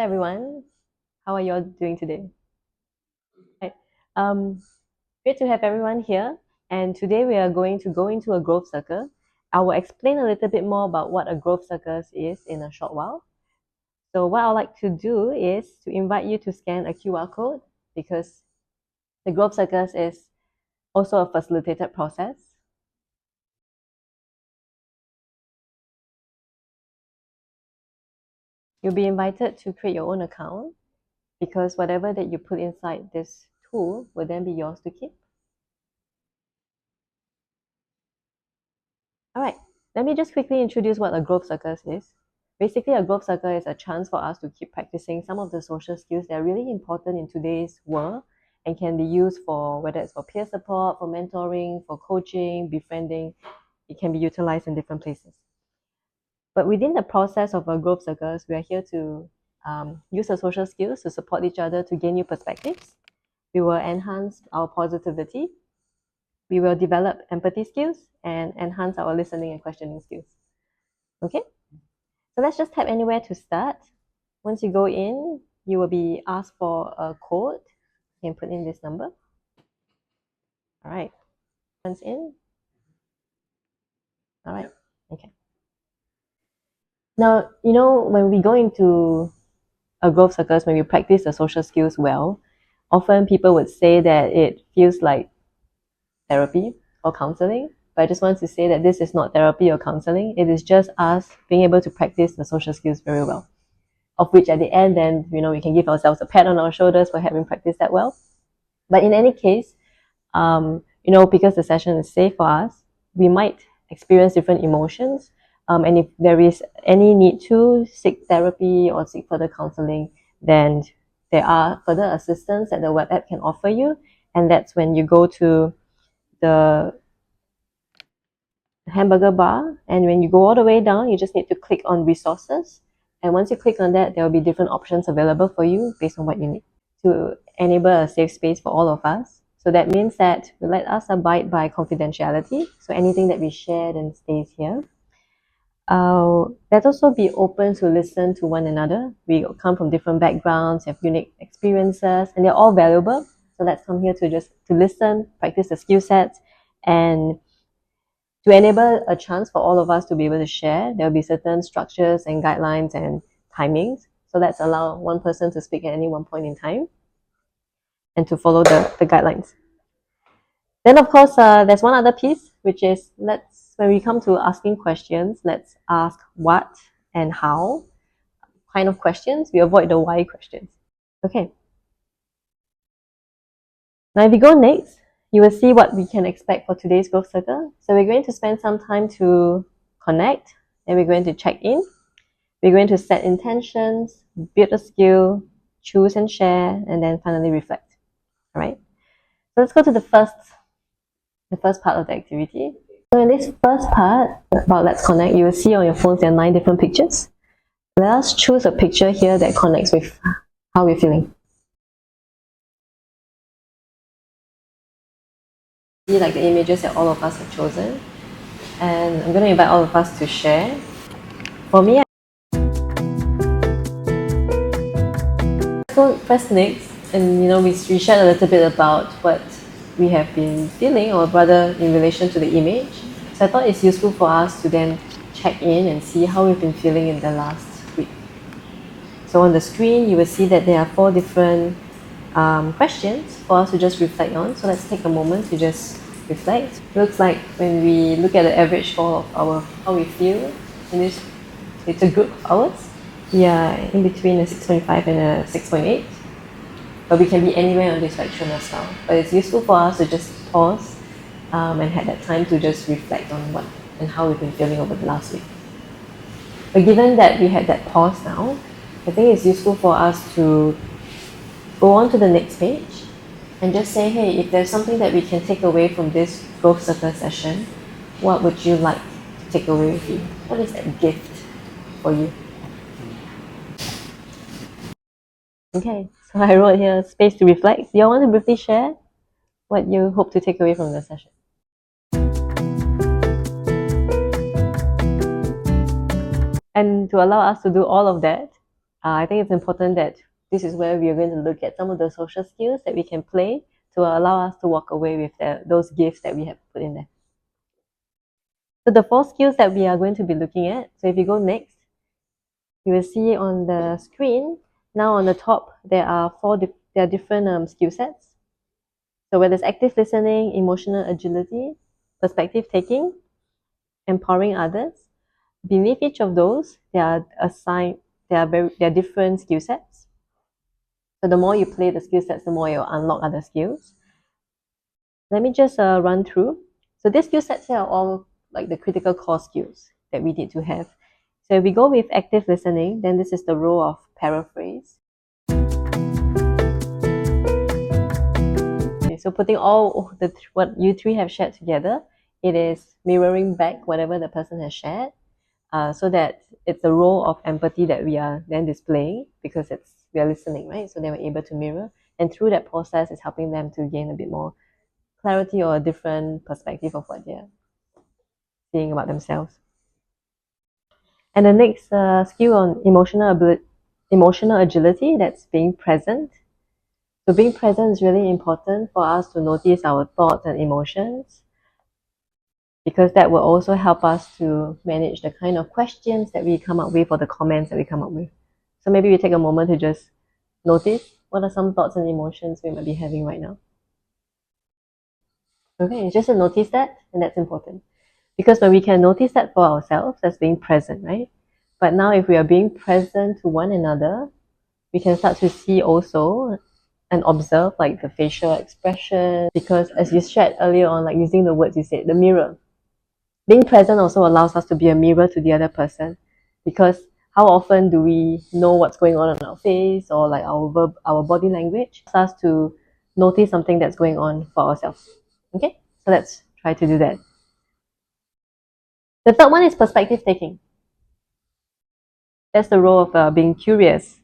everyone. How are you all doing today? Right. Um, Great to have everyone here. And today we are going to go into a growth circle. I will explain a little bit more about what a growth circle is in a short while. So what I'd like to do is to invite you to scan a QR code because the growth circles is also a facilitated process. You'll be invited to create your own account because whatever that you put inside this tool will then be yours to keep. All right, let me just quickly introduce what a growth circle is. Basically, a growth circle is a chance for us to keep practicing some of the social skills that are really important in today's world and can be used for whether it's for peer support, for mentoring, for coaching, befriending. It can be utilized in different places. But within the process of our growth circles, we are here to use the social skills to support each other to gain new perspectives. We will enhance our positivity. We will develop empathy skills and enhance our listening and questioning skills. Okay? So let's just tap anywhere to start. Once you go in, you will be asked for a code. You can put in this number. All right. Once in. All right. Okay. Now, when we go into a growth circles, when we practice the social skills well, often people would say that it feels like therapy or counseling. But I just want to say that this is not therapy or counseling. It is just us being able to practice the social skills very well. Of which at the end, then, we can give ourselves a pat on our shoulders for having practiced that well. But in any case, because the session is safe for us, we might experience different emotions. And if there is any need to seek therapy or seek further counseling, then there are further assistance that the web app can offer you. And that's when you go to the hamburger bar. And when you go all the way down, you just need to click on resources. And once you click on that, there will be different options available for you based on what you need to enable a safe space for all of us. So that means that we let us abide by confidentiality. So anything that we share then stays here. Let's also be open to listen to one another. We come from different backgrounds, have unique experiences, and they're all valuable. So let's come here to listen, practice the skill sets, and to enable a chance for all of us to be able to share. There will be certain structures and guidelines and timings. So let's allow one person to speak at any one point in time and to follow the guidelines. Then, of course, there's one other piece, which is when we come to asking questions, let's ask what and how kind of questions. We avoid the why questions. Okay. Now, if we go next, you will see what we can expect for today's growth circle. So we're going to spend some time to connect, and we're going to check in. We're going to set intentions, build a skill, choose and share, and then finally reflect. All right. So let's go to the first part of the activity. So in this first part about Let's Connect, you will see on your phones there are 9 different pictures. Let us choose a picture here that connects with how we're feeling. See like the images that all of us have chosen, and I'm going to invite all of us to share. For me, go press next, and we shared a little bit about what we have been feeling, or rather in relation to the image. So I thought it's useful for us to then check in and see how we've been feeling in the last week. So on the screen, you will see that there are 4 different questions for us to just reflect on. So let's take a moment to just reflect. It looks like when we look at the average score of how we feel in this, it's a group of ours. Yeah, in between a 6.5 and a 6.8. But we can be anywhere on this spectrum as well. But it's useful for us to just pause and have that time to just reflect on what and how we've been feeling over the last week. But given that we had that pause now, I think it's useful for us to go on to the next page and just say, hey, if there's something that we can take away from this growth circle session, what would you like to take away with you? What is that gift for you? Okay, so I wrote here, space to reflect. Do you want to briefly share what you hope to take away from the session? And to allow us to do all of that, I think it's important that this is where we are going to look at some of the social skills that we can play to allow us to walk away with those gifts that we have put in there. So the 4 skills that we are going to be looking at, so if you go next, you will see on the screen, now on the top, there are different skill sets. So whether it's active listening, emotional agility, perspective taking, empowering others, beneath each of those, there are different skill sets. So the more you play the skill sets, the more you'll unlock other skills. Let me just run through. So these skill sets here are all like the critical core skills that we need to have. So if we go with active listening, then this is the role of paraphrase. Okay, so putting all what you three have shared together, it is mirroring back whatever the person has shared, so that it's the role of empathy that we are then displaying because we are listening, right? So they were able to mirror, and through that process, it's helping them to gain a bit more clarity or a different perspective of what they're seeing about themselves. And the next skill on emotional agility, that's being present. So being present is really important for us to notice our thoughts and emotions, because that will also help us to manage the kind of questions that we come up with or the comments that we come up with. So maybe we take a moment to just notice what are some thoughts and emotions we might be having right now. Okay, just to notice that, and that's important. Because when we can notice that for ourselves, that's being present, right? But now if we are being present to one another, we can start to see also and observe like the facial expression, because as you shared earlier on, like using the words you said, the mirror. Being present also allows us to be a mirror to the other person, because how often do we know what's going on our face or like our body language? It allows us to notice something that's going on for ourselves. Okay, so let's try to do that. The third one is perspective taking. That's the role of being curious.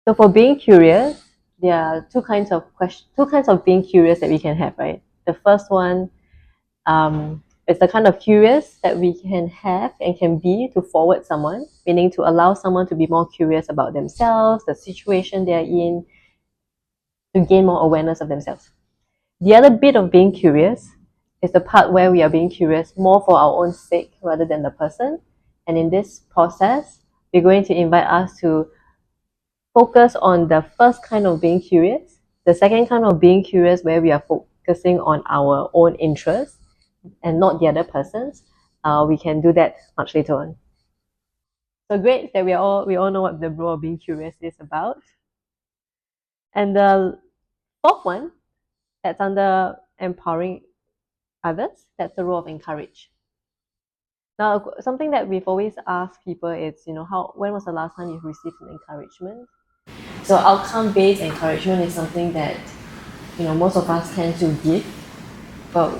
So for being curious, there are two kinds of being curious that we can have, right? The first one is the kind of curious that we can have and can be to forward someone, meaning to allow someone to be more curious about themselves, the situation they're in, to gain more awareness of themselves. The other bit of being curious is the part where we are being curious more for our own sake rather than the person. And in this process, we're going to invite us to focus on the first kind of being curious, the second kind of being curious where we are focusing on our own interests and not the other person's. We can do that much later on. So great that we all know what the role of being curious is about. And the fourth one, that's under empowering others, that's the role of encourage. Now, something that we've always asked people is, when was the last time you've received an encouragement? So outcome-based encouragement is something that, most of us tend to give, but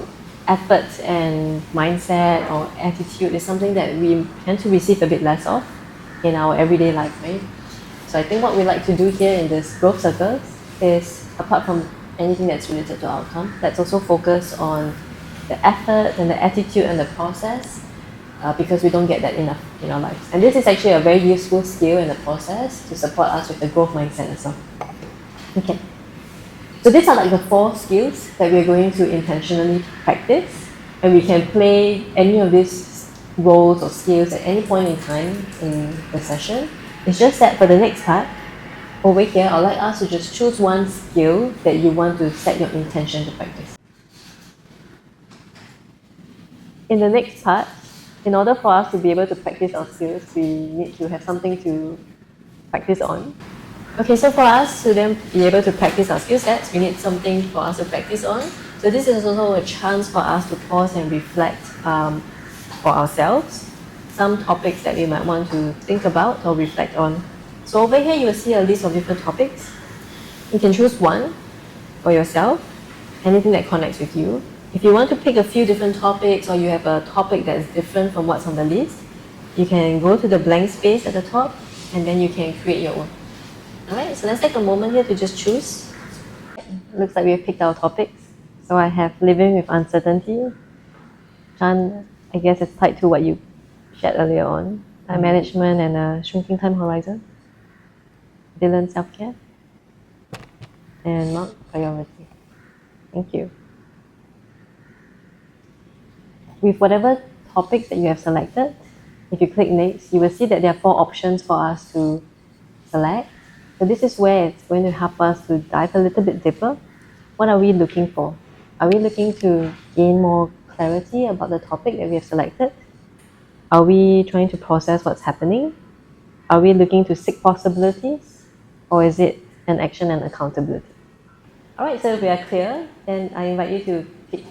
effort and mindset or attitude is something that we tend to receive a bit less of in our everyday life, right? So I think what we like to do here in this growth circles is, apart from anything that's related to outcome, let's also focus on the effort and the attitude and the process, because we don't get that enough in our lives. And this is actually a very useful skill in the process to support us with the growth mindset as well. Okay. So these are like the 4 skills that we're going to intentionally practice, and we can play any of these roles or skills at any point in time in the session. It's just that for the next part, over here, I'd like us to just choose one skill that you want to set your intention to practice. In the next part, in order for us to be able to practice our skills, we need to have something to practice on. Okay, so for us to then be able to practice our skill sets, we need something for us to practice on. So this is also a chance for us to pause and reflect for ourselves, some topics that we might want to think about or reflect on. So over here, you will see a list of different topics. You can choose one for yourself, anything that connects with you. If you want to pick a few different topics, or you have a topic that is different from what's on the list, you can go to the blank space at the top, and then you can create your own. Alright, so let's take a moment here to just choose. Looks like we've picked our topics. So I have living with uncertainty. Chan, I guess it's tied to what you shared earlier on. Time management and a shrinking time horizon. Dylan, self-care. And Mark, priority. Thank you. With whatever topic that you have selected, if you click next, you will see that there are 4 options for us to select. So this is where it's going to help us to dive a little bit deeper. What are we looking for? Are we looking to gain more clarity about the topic that we have selected? Are we trying to process what's happening? Are we looking to seek possibilities? Or is it an action and accountability? All right, so if we are clear, then I invite you to pick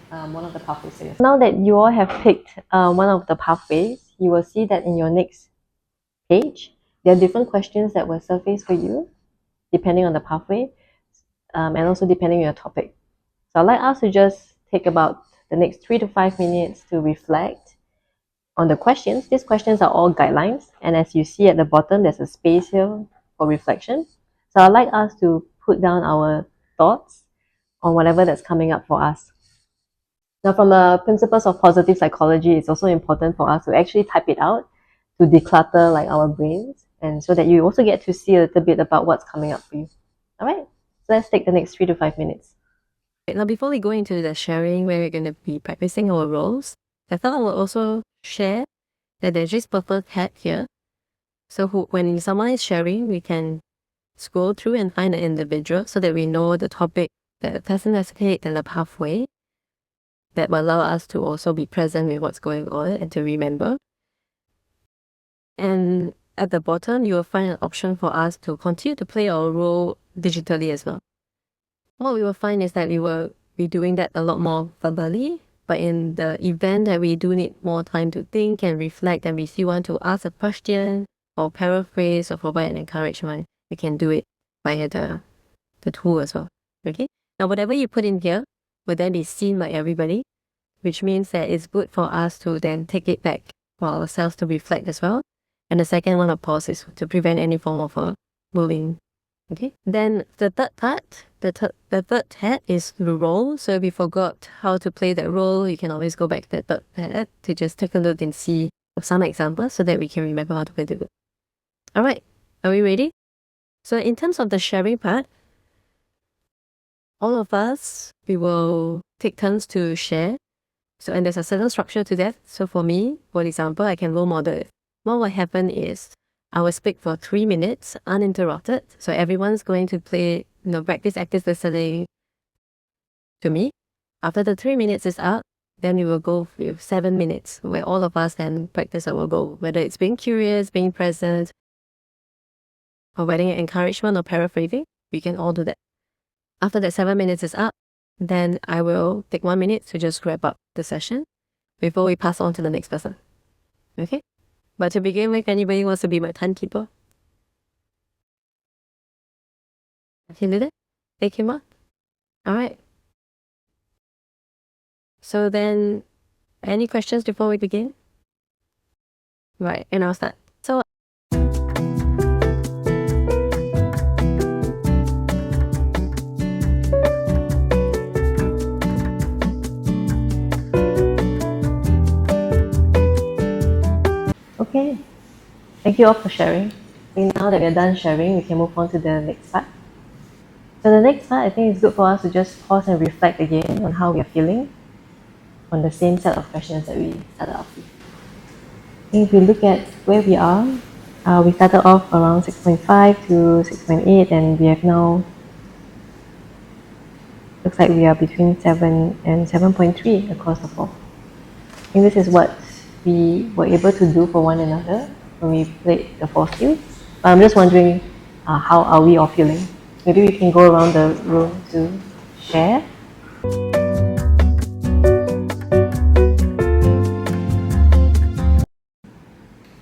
one of the pathways. Now that you all have picked one of the pathways, you will see that in your next page, there are different questions that will surface for you depending on the pathway and also depending on your topic. So I'd like us to just take about the next 3 to 5 minutes to reflect on the questions. These questions are all guidelines, and as you see at the bottom, there's a space here for reflection. So I'd like us to put down our thoughts on whatever that's coming up for us. Now, from the principles of positive psychology, it's also important for us to actually type it out to declutter like our brains, and so that you also get to see a little bit about what's coming up for you. All right, so let's take the next 3 to 5 minutes. Now, before we go into the sharing where we're going to be practicing our roles, I thought I would also share that there's this purple tab here. So when someone is sharing, we can scroll through and find an individual so that we know the topic that the person has picked and the pathway that will allow us to also be present with what's going on and to remember. And at the bottom, you will find an option for us to continue to play our role digitally as well. What we will find is that we will be doing that a lot more verbally, but in the event that we do need more time to think and reflect and we still want to ask a question or paraphrase or provide an encouragement, we can do it via the tool as well. Okay? Now, whatever you put in here will then be seen by everybody, which means that it's good for us to then take it back for ourselves to reflect as well. And the second one, of course, is to prevent any form of bullying. Okay, then the third part, the third tab is the role. So if you forgot how to play that role, you can always go back to the third tab to just take a look and see some examples so that we can remember how to play the role. All right, are we ready? So in terms of the sharing part, all of us, we will take turns to share. So, and there's a certain structure to that. So for me, for example, I can role model it. What will happen is I will speak for 3 minutes uninterrupted. So everyone's going to practice active listening to me. After the 3 minutes is up, then we will go with 7 minutes where all of us can practice our goal, whether it's being curious, being present, or whether encouragement or paraphrasing, we can all do that. After that 7 minutes is up, then I will take 1 minute to just wrap up the session before we pass on to the next person. Okay? But to begin with, anybody wants to be my timekeeper? Can you do that? Thank you, Ma. All right. So then, any questions before we begin? Right, and I'll start. So, Okay, thank you all for sharing. I think now that we're done sharing, we can move on to the next part. So the next part, I think it's good for us to just pause and reflect again on how we are feeling on the same set of questions that we started off with. If we look at where we are, we started off around 6.5 to 6.8, and we have now, looks like we are between 7 and 7.3 across the board. I think this is what we were able to do for one another when we played the 4 skills. But I'm just wondering, how are we all feeling? Maybe we can go around the room to share.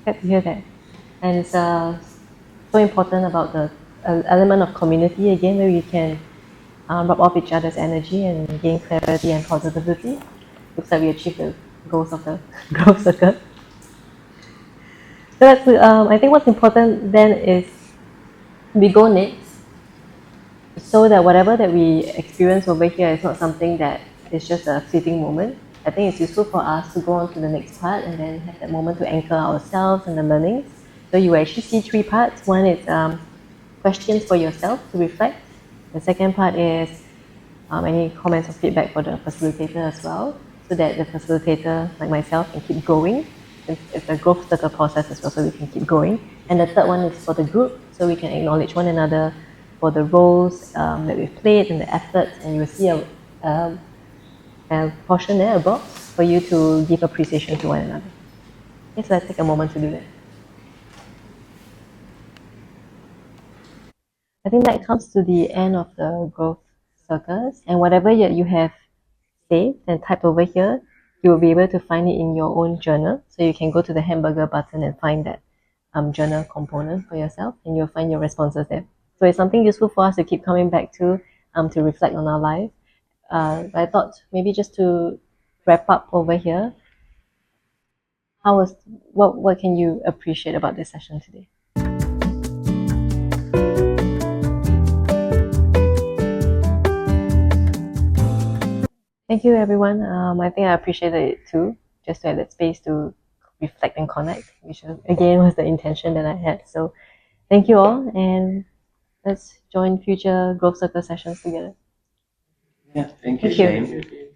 Glad to hear that. And it's so important about the element of community again, where we can rub off each other's energy and gain clarity and positivity. Looks like we achieved the goals of the growth circle. So that's, I think what's important then is we go next so that whatever that we experience over here is not something that is just a fleeting moment, I think it's useful for us to go on to the next part and then have that moment to anchor ourselves and the learnings. So you will actually see three parts. One is questions for yourself to reflect. The second part is any comments or feedback for the facilitator as well, so that the facilitator, like myself, can keep going. It's a growth circle process as well, so we can keep going. And the third one is for the group, so we can acknowledge one another for the roles that we've played and the efforts, and you will see a portion there, a box, for you to give appreciation to one another. Okay, so let's take a moment to do that. I think that comes to the end of the growth circles, and whatever you have saved and typed over here, you will be able to find it in your own journal. So you can go to the hamburger button and find that journal component for yourself, and you'll find your responses there. So it's something useful for us to keep coming back to reflect on our life. I thought maybe just to wrap up over here, what can you appreciate about this session today? Thank you, everyone. I think I appreciated it too, just to have that space to reflect and connect, which again was the intention that I had. So thank you all, and let's join future growth circle sessions together. Yeah, thank you, Thank you. Shane.